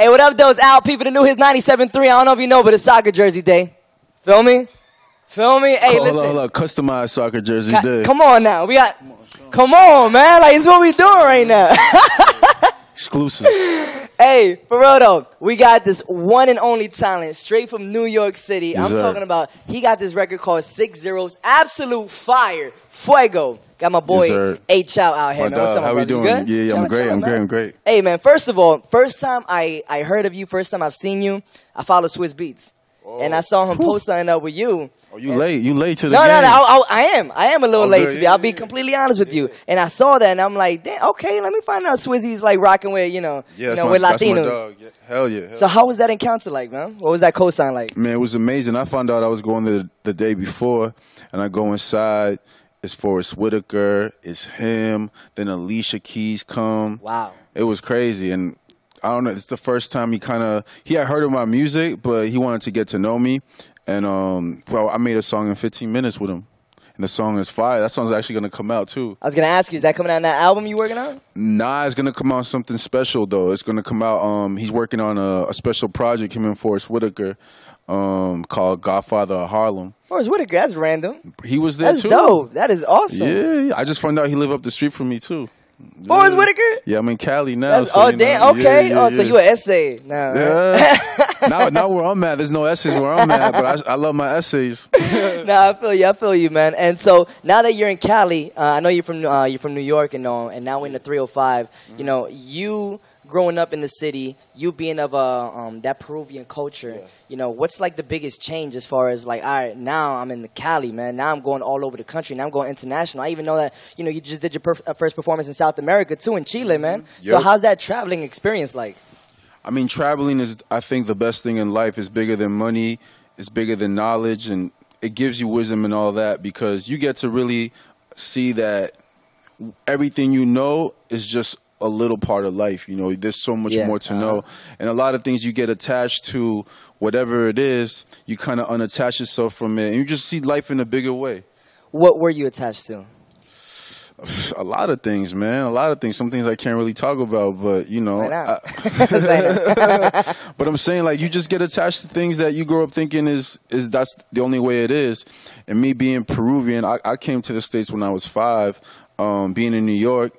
Hey, what up, though? It's Al-P for the new his 97.3. I don't know if you know, but it's soccer jersey day. Feel me? Feel me? Hey, listen. Hold on. Customized soccer jersey day. Come on now. We got. Come on, man. Like, it's what we doing right now. Exclusive. Hey, for real though, we got this one and only talent straight from New York City. Yes, I'm talking about, he got this record called 6 Zeros. Absolute fire. Fuego. Got my boy Yes, A.Chal out here, man. What's up, how we doing? Good? Yeah, I'm great. I'm great. Hey, man, first of all, first time I heard of you, first time I've seen you, I follow Swiss Beats. And I saw him post something up with you. Oh, you late? You late to the game? No. I am a little late to be. Yeah, I'll be completely honest with you. And I saw that, and I'm like, damn, okay, let me find out Swizzy's like rocking with, with Latinos. That's my dog. Yeah. Hell yeah. So how was that encounter like, man? What was that cosign like? Man, it was amazing. I found out I was going there the day before, and I go inside. It's Forrest Whitaker. It's him. Then Alicia Keys come. Wow. It was crazy, and I don't know. It's the first time he had heard of my music, but he wanted to get to know me. And I made a song in 15 minutes with him. And the song is fire. That song's actually going to come out, too. I was going to ask you, is that coming out in that album you working on? Nah, it's going to come out something special, though. It's going to come out, he's working on a special project, him and Forrest Whitaker, called Godfather of Harlem. Forrest Whitaker, that's random. He was there, too. That's dope. That is awesome. Yeah, I just found out he lived up the street from me, too. Forrest Whitaker? Yeah, I'm in Cali now. So damn, okay. Yeah. So you an essay now, right? Yeah. now where I'm at, there's no essays where I'm at, but I love my essays. Nah, I feel you, man. And so now that you're in Cali, I know you're from New York and now we're in the 305. Mm-hmm. You growing up in the city, you being of that Peruvian culture, what's like the biggest change as far as like, all right, now I'm in the Cali, man. Now I'm going all over the country. Now I'm going international. I even know that, you just did your first performance in South America too, in Chile, man. Yep. So how's that traveling experience like? I mean, traveling is, I think, the best thing in life. It's bigger than money. It's bigger than knowledge. And it gives you wisdom and all that because you get to really see that everything you know is just a little part of life. There's so much more to know. And a lot of things you get attached to, whatever it is, you kind of unattach yourself from it. And you just see life in a bigger way. What were you attached to? A lot of things, man. A lot of things. Some things I can't really talk about, but but I'm saying, like, you just get attached to things that you grow up thinking is that's the only way it is. And me being Peruvian, I came to the States when I was 5. Being in New York,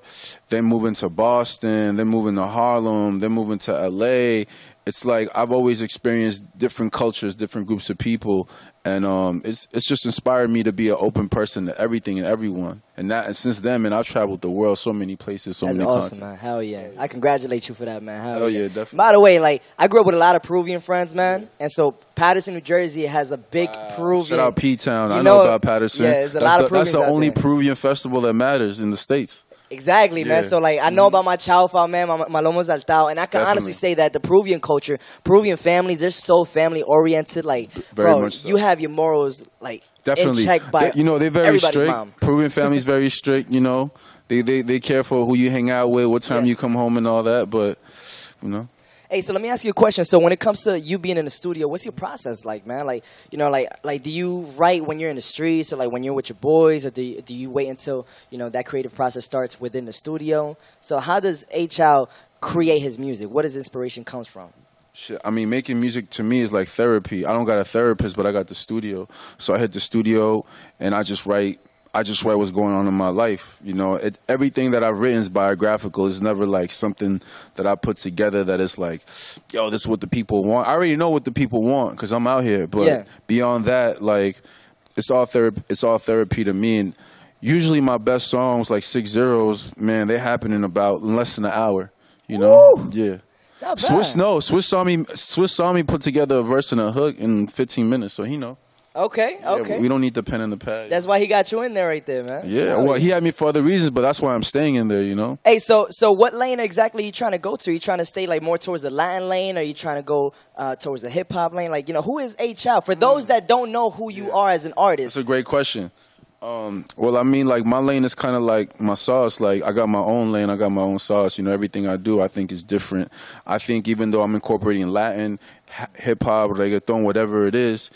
then moving to Boston, then moving to Harlem, then moving to LA. It's like I've always experienced different cultures, different groups of people, and it's just inspired me to be an open person to everything and everyone. And since then, man, I've traveled the world, so many places, so many continents. That's awesome, man. Hell yeah. I congratulate you for that, man. Hell yeah, definitely. By the way, like, I grew up with a lot of Peruvian friends, man, and so Patterson, New Jersey has a big Peruvian. Shout out P-Town. I know about Patterson. Yeah, there's a lot of Peruvians. That's the only Peruvian festival that matters in the States. Exactly, man. So, like, I know about my chaufa, man, my lomo saltado, and I can honestly say that the Peruvian culture, Peruvian families, they're so family-oriented. Like, very much so. You have your morals, like, definitely. in check by they're very strict. Mom. Peruvian family's very strict, They care for who you hang out with, what time you come home and all that, but, Hey, so let me ask you a question. So when it comes to you being in the studio, what's your process like, man? Like, like do you write when you're in the streets or like when you're with your boys, or do you wait until, that creative process starts within the studio? So how does A.Chal create his music? What does inspiration comes from? Shit, I mean, making music to me is like therapy. I don't got a therapist, but I got the studio. So I hit the studio and I just write what's going on in my life. Everything that I've written is biographical. It's never like something that I put together that is like, yo, this is what the people want. I already know what the people want because I'm out here. But beyond that, like, it's all therapy to me. And usually my best songs, like 6 Zeros, man, they happen in about less than an hour. Woo! Yeah. Not bad. Swiss saw me put together a verse and a hook in 15 minutes, so he know. Okay. We don't need the pen and the pad. That's why he got you in there right there, man. Yeah, well, he had me for other reasons, but that's why I'm staying in there, Hey, so what lane exactly are you trying to go to? Are you trying to stay like more towards the Latin lane, or are you trying to go towards the hip hop lane? Like, who is A.Chal? For those that don't know who you are as an artist. That's a great question. Well, I mean, like, my lane is kind of like my sauce. Like, I got my own lane, I got my own sauce. Everything I do, I think is different. I think even though I'm incorporating Latin, hip hop, reggaeton, whatever it is,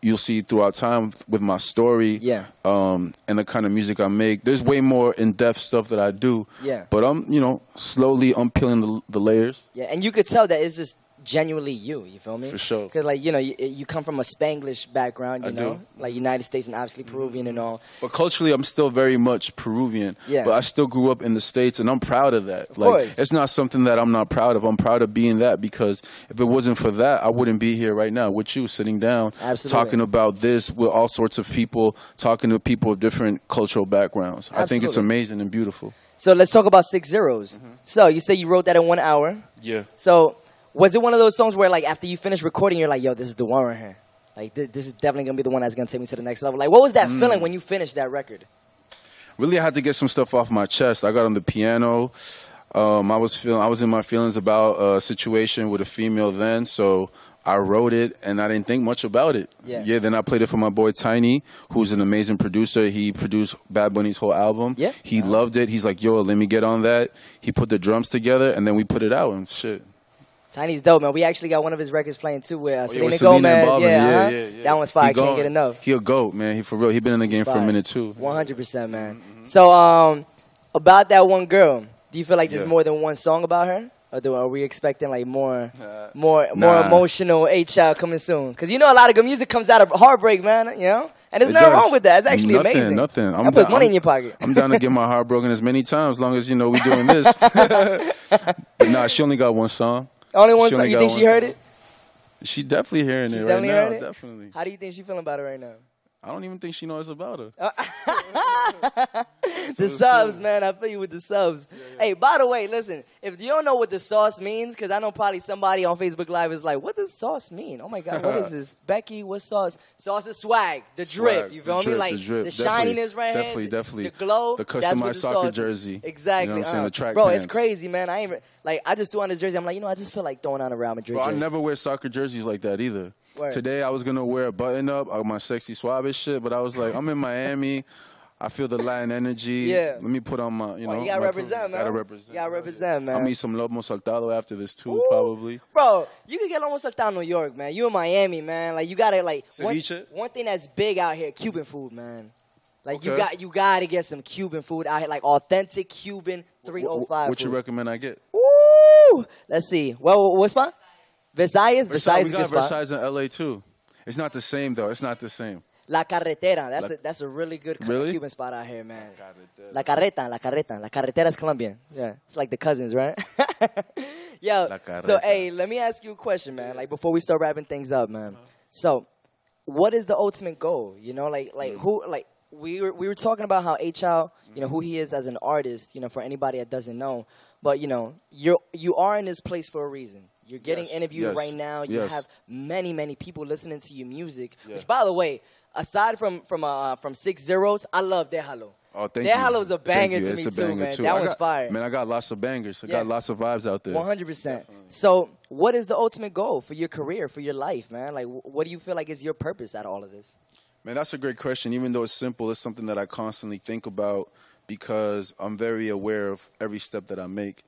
you'll see throughout time with my story, and the kind of music I make. There's way more in-depth stuff that I do. Yeah. But I'm, slowly unpeeling the layers. Yeah, and you could tell that it's just genuinely you. You feel me? For sure. Because like you come from a Spanglish background. You know, like United States and obviously Peruvian and all. But culturally, I'm still very much Peruvian. Yeah. But I still grew up in the States, and I'm proud of that. Of course. It's not something that I'm not proud of. I'm proud of being that, because if it wasn't for that, I wouldn't be here right now with you, sitting down, talking about this with all sorts of people, talking to people of different cultural backgrounds. I think it's amazing and beautiful. So let's talk about 6 Zeros. So you say you wrote that in 1 hour. Yeah. So was it one of those songs where, like, after you finish recording, you're like, yo, this is the one right here. Like, this is definitely going to be the one that's going to take me to the next level. Like, what was that feeling when you finished that record? Really, I had to get some stuff off my chest. I got on the piano. I was in my feelings about a situation with a female then, so I wrote it, and I didn't think much about it. Yeah, then I played it for my boy Tiny, who's an amazing producer. He produced Bad Bunny's whole album. Yeah. He loved it. He's like, yo, let me get on that. He put the drums together, and then we put it out, and shit. Tiny's dope, man. We actually got one of his records playing, too, with Selena Gomez. Gomez. Yeah. That one's fire. I can't get enough. He a GOAT, man. He for real. He been in the game for a minute, too. 100%, man. So, about that one girl, do you feel like there's more than one song about her? Or are we expecting like more emotional A.Chal coming soon? Because you know a lot of good music comes out of heartbreak, man. You know, and there's nothing wrong with that. It's actually amazing. Nothing. I put money in your pocket. I'm down to get my heart broken as many times, as long as we doing this. But nah, she only got one song. Only one song. You think she heard it? She's definitely hearing it right now. Definitely. How do you think she's feeling about it right now? I don't even think she knows about her. The subs, man. I feel you with the subs. Hey, by the way, listen. If you don't know what the sauce means, because I know probably somebody on Facebook Live is like, what does sauce mean? Oh, my God. What is this? Becky, what's sauce? Sauce is swag. The drip. You feel me? Like the shininess right here. Definitely. The glow. The customized soccer jersey. Exactly. You know what I'm saying? The track Bro, pants. it's crazy, man. I just threw on this jersey. I'm like, I just feel like throwing on a Real Madrid jersey. Bro, I never wear soccer jerseys like that either. Word. Today I was gonna wear a button up, my sexy suave shit, but I was like, I'm in Miami. I feel the Latin energy. Yeah. Let me put on my, you gotta represent, man. Gotta represent. You gotta represent, man. I'll eat some lomo saltado after this too, probably. Bro, you can get lomo saltado in New York, man. You in Miami, man. Like you gotta one thing that's big out here, Cuban food, man. Like you gotta get some Cuban food out here, like authentic Cuban 305. What you recommend I get? Ooh, let's see. Well, what spot? Versailles. Versailles is a good spot. Versailles in LA too. It's not the same though. It's not the same. La Carretera. That's a really good Cuban spot out here, man. La Carreta. La Carretera is Colombian. Yeah, it's like the cousins, right? Yo, so hey, let me ask you a question, man. Like before we start wrapping things up, man. So, what is the ultimate goal? You know, we were talking about how A.Chal, who he is as an artist. For anybody that doesn't know, but you are in this place for a reason. You're getting interviewed right now. You have many people listening to your music. Yeah. Which, by the way, aside from 6 Zeros, I love Déjalo. Oh, thank you. Déjalo's a banger to me too, man. That was fire. Man, I got lots of bangers. I got lots of vibes out there. 100%. So, what is the ultimate goal for your career, for your life, man? Like, what do you feel like is your purpose out of all of this? Man, that's a great question. Even though it's simple, it's something that I constantly think about because I'm very aware of every step that I make.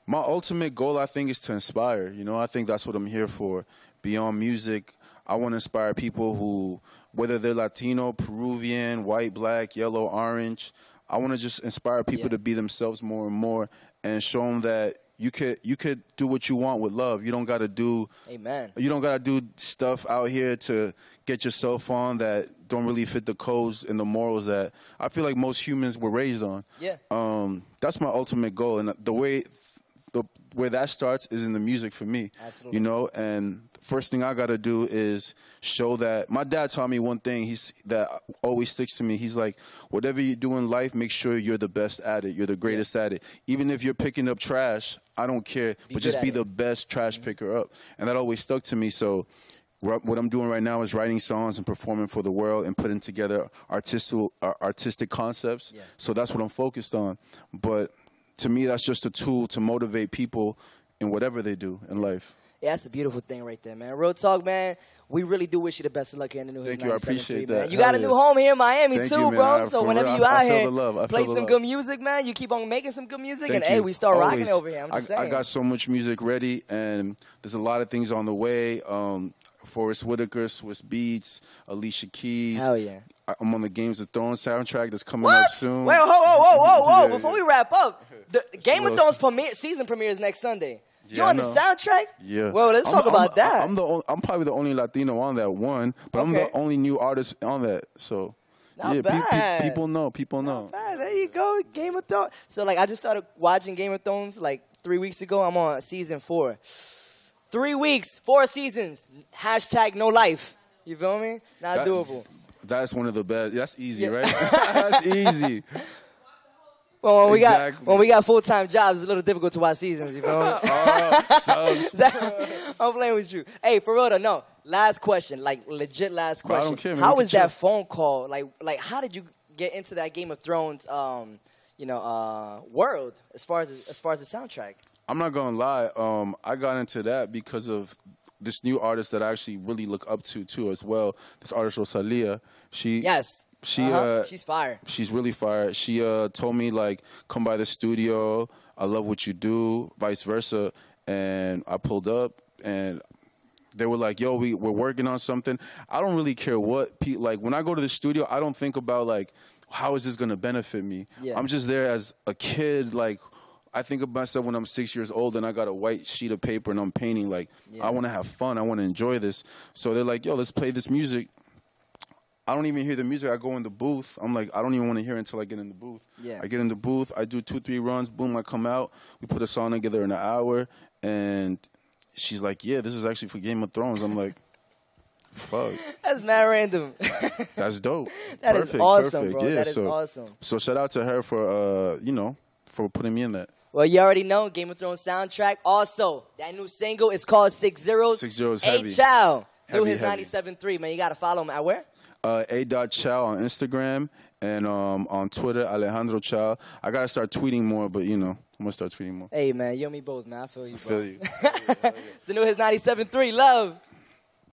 My ultimate goal, I think, is to inspire. I think that's what I'm here for. Beyond music, I want to inspire people who, whether they're Latino, Peruvian, white, black, yellow, orange, I want to just inspire people to be themselves more and more and show them that you could do what you want with love. You don't got to do You don't got to do stuff out here to get yourself on that don't really fit the codes and the morals that I feel like most humans were raised on. Yeah. That's my ultimate goal, and where that starts is in the music for me. Absolutely. And the first thing I got to do is show that. My dad taught me one thing that always sticks to me. He's like, whatever you do in life, make sure you're the best at it. You're the greatest at it. Even if you're picking up trash, I don't care, but just be the best trash picker up. And that always stuck to me. So what I'm doing right now is writing songs and performing for the world and putting together artistic concepts. Yeah. So that's what I'm focused on. But to me, that's just a tool to motivate people in whatever they do in life. Yeah, that's a beautiful thing right there, man. Real talk, man. We really do wish you the best of luck here in the new Thank you. I appreciate that. Man. You got a new home here in Miami, too, bro. So whenever you out here, play some good music, man. You keep on making some good music. And, hey, we start rocking over here. I'm just saying. I got so much music ready, and there's a lot of things on the way. Forrest Whitaker, Swiss Beats, Alicia Keys. Hell yeah. I'm on the Games of Thrones soundtrack that's coming up soon. Wait, whoa. Before we wrap up, the Game of Thrones season premieres next Sunday. Yeah, You're on the soundtrack? Yeah. Well, let's talk about that. I'm probably the only Latino on that one, but I'm the only new artist on that. So Not bad. People know. People know. Not bad. There you go. Game of Thrones. So like I just started watching Game of Thrones like 3 weeks ago. I'm on season 4. 3 weeks, 4 seasons. # no life. You feel me? Not doable. That's one of the best. That's easy, right? That's easy. Well, when we got full-time jobs, it's a little difficult to watch seasons. You feel me? Subs. I'm playing with you. Hey, for real though, no. Last question, like legit last question. I don't care, man. How was that phone call? Like how did you get into that Game of Thrones, world as far as the soundtrack? I'm not gonna lie. I got into that because of this new artist that I actually really look up to too as well. This artist Rosalia. She's fire. She's really fire. She told me like, come by the studio. I love what you do, vice versa. And I pulled up and they were like, yo, we're working on something. I don't really care what, like when I go to the studio, I don't think about like, how is this going to benefit me? Yeah. I'm just there as a kid. Like I think of myself when I'm 6 years old and I got a white sheet of paper and I'm painting. Like I want to have fun. I want to enjoy this. So they're like, yo, let's play this music. I don't even hear the music. I go in the booth. I'm like, I don't even want to hear it until I get in the booth. Yeah. I get in the booth. I do 2-3 runs. Boom, I come out. We put a song together in an hour. And she's like, yeah, this is actually for Game of Thrones. I'm like, fuck. That's mad random. That's dope. That perfect, is awesome, perfect. Bro. Yeah, that is awesome. So shout out to her for, for putting me in that. Well, you already know, Game of Thrones soundtrack. Also, that new single is called 6 Zeros. 6 Zeros heavy. A.Chal. New his 97.3, man. You got to follow him at where? A.Chal on Instagram and on Twitter, Alejandro Chal. I got to start tweeting more, but, I'm going to start tweeting more. Hey, man, you and me both, man. I feel you, bro. I feel you. It's the new his 97.3. Love.